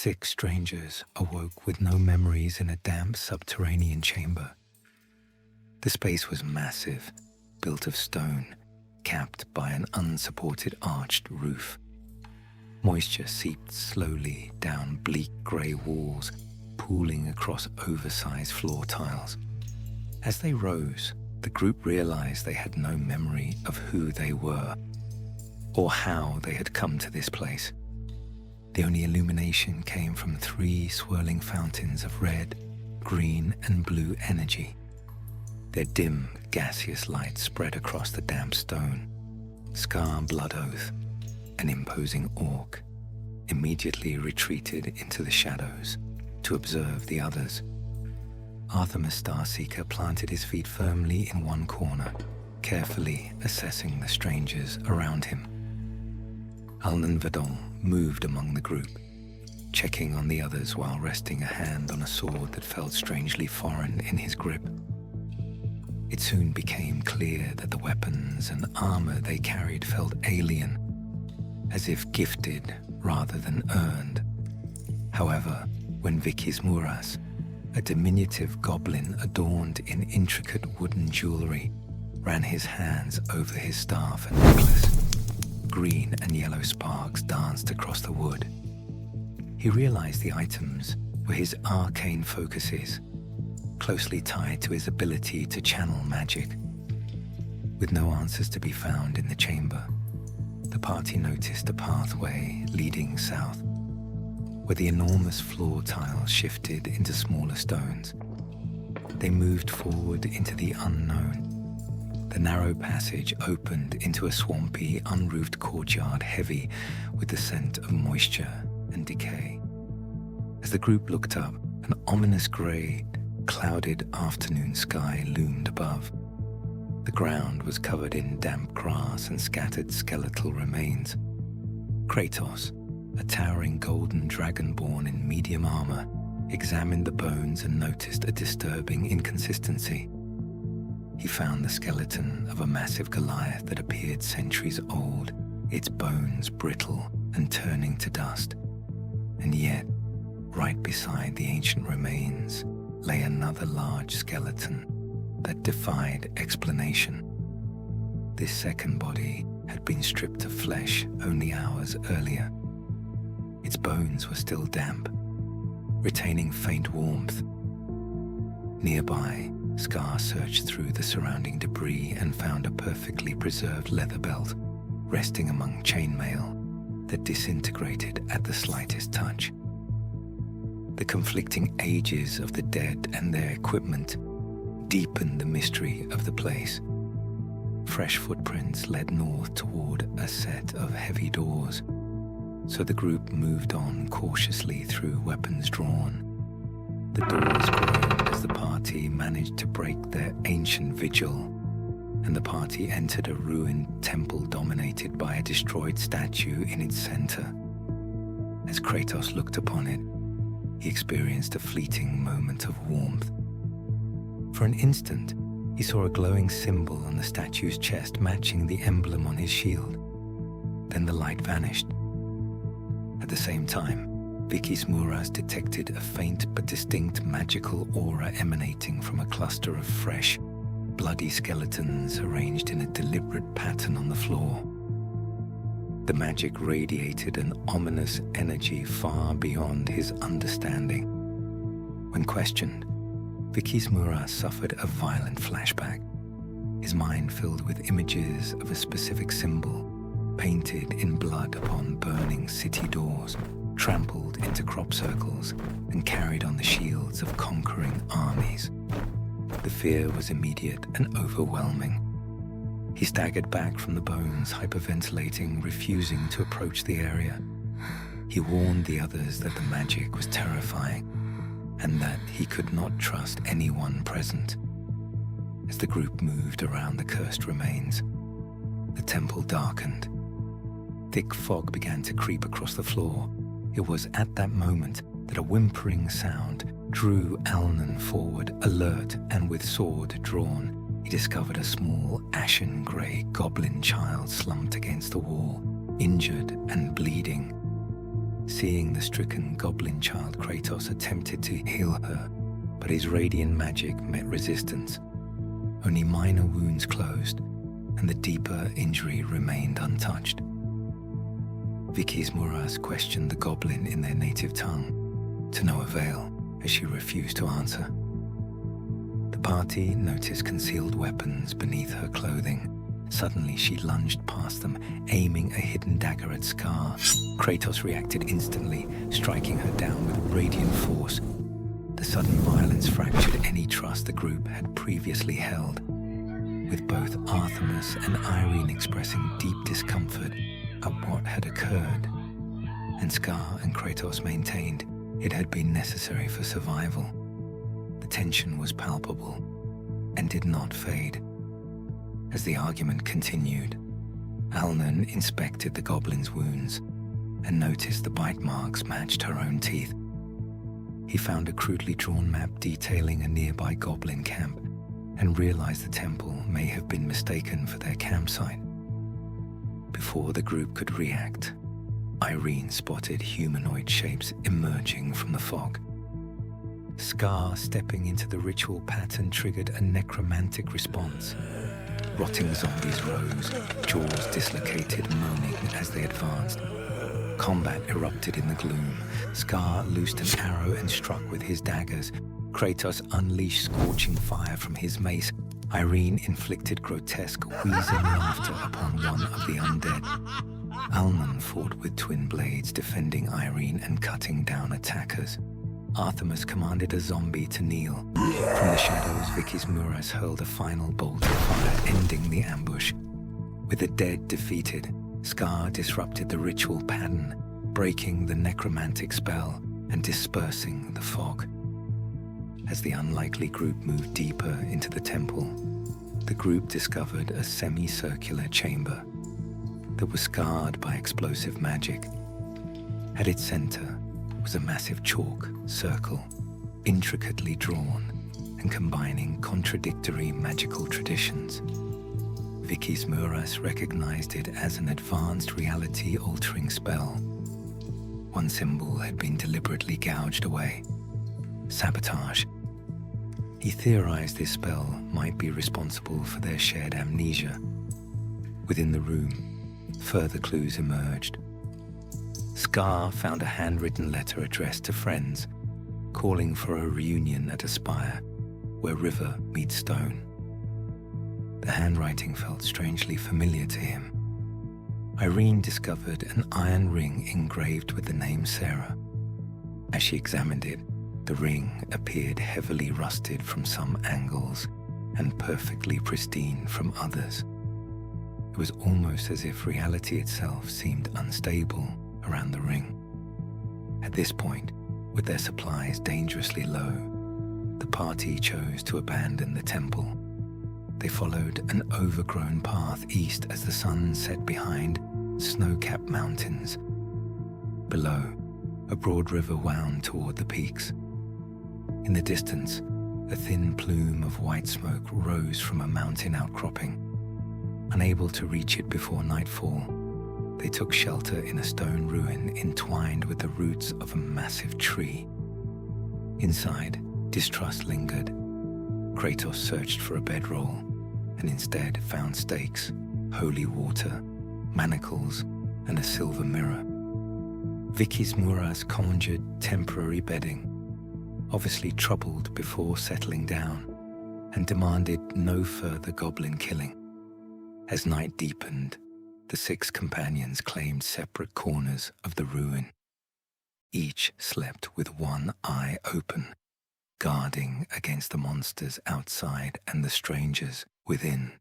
6 strangers awoke with no memories in a damp subterranean chamber. The space was massive, built of stone, capped by an unsupported arched roof. Moisture seeped slowly down bleak grey walls, pooling across oversized floor tiles. As they rose, the group realized they had no memory of who they were or how they had come to this place. The only illumination came from 3 swirling fountains of red, green, and blue energy. Their dim, gaseous light spread across the damp stone. Scar Blood Oath, an imposing orc, immediately retreated into the shadows to observe the others. Artemis Starseeker planted his feet firmly in one corner, carefully assessing the strangers around him. Alnan Vadon moved among the group, checking on the others while resting a hand on a sword that felt strangely foreign in his grip. It soon became clear that the weapons and armor they carried felt alien, as if gifted rather than earned. However, when Vikis Muras, a diminutive goblin adorned in intricate wooden jewelry, ran his hands over his staff and necklace, green and yellow sparks danced across the wood. He realized the items were his arcane focuses, closely tied to his ability to channel magic. With no answers to be found in the chamber, the party noticed a pathway leading south, where the enormous floor tiles shifted into smaller stones. They moved forward into the unknown. The narrow passage opened into a swampy, unroofed courtyard heavy with the scent of moisture and decay. As the group looked up, an ominous grey, clouded afternoon sky loomed above. The ground was covered in damp grass and scattered skeletal remains. Kratos, a towering golden dragonborn in medium armor, examined the bones and noticed a disturbing inconsistency. He found the skeleton of a massive Goliath that appeared centuries old, its bones brittle and turning to dust. And yet, right beside the ancient remains, lay another large skeleton that defied explanation. This second body had been stripped of flesh only hours earlier. Its bones were still damp, retaining faint warmth. Nearby, Scar searched through the surrounding debris and found a perfectly preserved leather belt resting among chainmail that disintegrated at the slightest touch. The conflicting ages of the dead and their equipment deepened the mystery of the place. Fresh footprints led north toward a set of heavy doors, so the group moved on cautiously through weapons drawn. The doors groaned as the party managed to break their ancient vigil, and the party entered a ruined temple dominated by a destroyed statue in its center. As Kratos looked upon it, he experienced a fleeting moment of warmth. For an instant, he saw a glowing symbol on the statue's chest matching the emblem on his shield. Then the light vanished. At the same time, Vikis Muras detected a faint but distinct magical aura emanating from a cluster of fresh, bloody skeletons arranged in a deliberate pattern on the floor. The magic radiated an ominous energy far beyond his understanding. When questioned, Vikis Muras suffered a violent flashback, his mind filled with images of a specific symbol, painted in blood upon burning city doors, trampled into crop circles, and carried on the shields of conquering armies. The fear was immediate and overwhelming. He staggered back from the bones, hyperventilating, refusing to approach the area. He warned the others that the magic was terrifying, and that he could not trust anyone present. As the group moved around the cursed remains, the temple darkened. Thick fog began to creep across the floor. It was at that moment that a whimpering sound drew Alnan forward, alert and with sword drawn. He discovered a small, ashen-grey goblin child slumped against the wall, injured and bleeding. Seeing the stricken goblin child, Kratos attempted to heal her, but his radiant magic met resistance. Only minor wounds closed, and the deeper injury remained untouched. Vicky's Muras questioned the goblin in their native tongue, to no avail, as she refused to answer. The party noticed concealed weapons beneath her clothing. Suddenly, she lunged past them, aiming a hidden dagger at Scar. Kratos reacted instantly, striking her down with radiant force. The sudden violence fractured any trust the group had previously held, with both Artemis and Irene expressing deep discomfort at what had occurred. And Scar and Kratos maintained it had been necessary for survival. The tension was palpable and did not fade. As the argument continued, Alnan inspected the goblin's wounds and noticed the bite marks matched her own teeth. He found a crudely drawn map detailing a nearby goblin camp and realized the temple may have been mistaken for their campsite. Before the group could react, Irene spotted humanoid shapes emerging from the fog. Scar stepping into the ritual pattern triggered a necromantic response. Rotting zombies rose, jaws dislocated, moaning as they advanced. Combat erupted in the gloom. Scar loosed an arrow and struck with his daggers. Kratos unleashed scorching fire from his mace. Irene inflicted grotesque, wheezing laughter upon one of the undead. Alnan fought with twin blades, defending Irene and cutting down attackers. Artemis commanded a zombie to kneel. From the shadows, Vicky's Muras hurled a final bolt of fire, ending the ambush. With the dead defeated, Scar disrupted the ritual pattern, breaking the necromantic spell and dispersing the fog. As the unlikely group moved deeper into the temple, the group discovered a semicircular chamber that was scarred by explosive magic. At its center was a massive chalk circle, intricately drawn and combining contradictory magical traditions. Vicky's Muras recognized it as an advanced reality-altering spell. One symbol had been deliberately gouged away: sabotage. He theorized this spell might be responsible for their shared amnesia. Within the room, further clues emerged. Scar found a handwritten letter addressed to friends, calling for a reunion at a spire where river meets stone. The handwriting felt strangely familiar to him. Irene discovered an iron ring engraved with the name Sarah. As she examined it, the ring appeared heavily rusted from some angles and perfectly pristine from others. It was almost as if reality itself seemed unstable around the ring. At this point, with their supplies dangerously low, the party chose to abandon the temple. They followed an overgrown path east as the sun set behind snow-capped mountains. Below, a broad river wound toward the peaks. In the distance, a thin plume of white smoke rose from a mountain outcropping. Unable to reach it before nightfall, they took shelter in a stone ruin entwined with the roots of a massive tree. Inside, distrust lingered. Kratos searched for a bedroll and instead found stakes, holy water, manacles, and a silver mirror. Vicky's Muras conjured temporary bedding, obviously troubled before settling down, and demanded no further goblin killing. As night deepened, the 6 companions claimed separate corners of the ruin. Each slept with one eye open, guarding against the monsters outside and the strangers within.